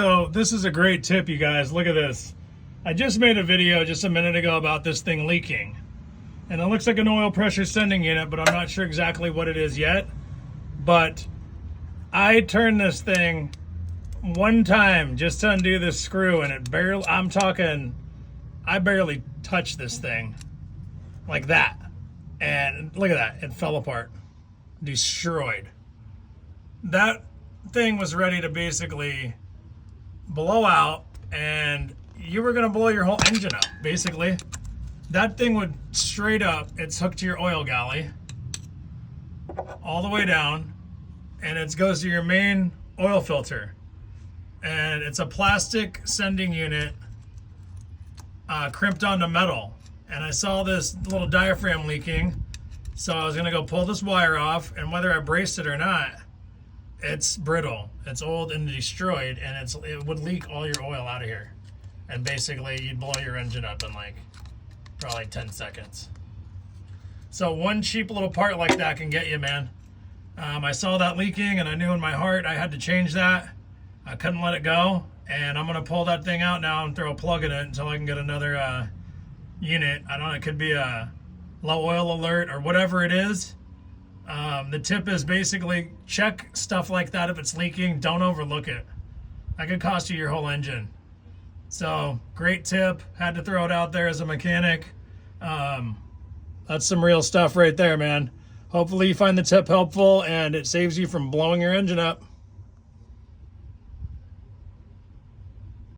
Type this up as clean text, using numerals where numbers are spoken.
So this is a great tip, you guys. Look at this. I just made a video just a minute ago about this thing leaking. And it looks like an oil pressure sending unit, but I'm not sure exactly what it is yet. But I turned this thing one time just to undo this screw, and it barely, I barely touched this thing like that. And look at that, it fell apart, destroyed. That thing was ready to basically blow out, and you were gonna blow your whole engine up, basically. That thing would straight up, it's hooked to your oil galley, all the way down, and it goes to your main oil filter. And it's a plastic sending unit crimped onto metal. And I saw this little diaphragm leaking, so I was gonna go pull this wire off, and whether I braced it or not, it's brittle, it's old and destroyed, and it would leak all your oil out of here. And basically you'd blow your engine up in like probably 10 seconds. So one cheap little part like that can get you, man. I saw that leaking, and I knew in my heart I had to change that. I couldn't let it go, and I'm gonna pull that thing out now and throw a plug in it until I can get another unit. I don't know, it could be a low oil alert or whatever it is. The tip is basically check stuff like that if it's leaking. Don't overlook it. That could cost you your whole engine. So great tip. Had to throw it out there as a mechanic. That's some real stuff right there, man. Hopefully you find the tip helpful and it saves you from blowing your engine up.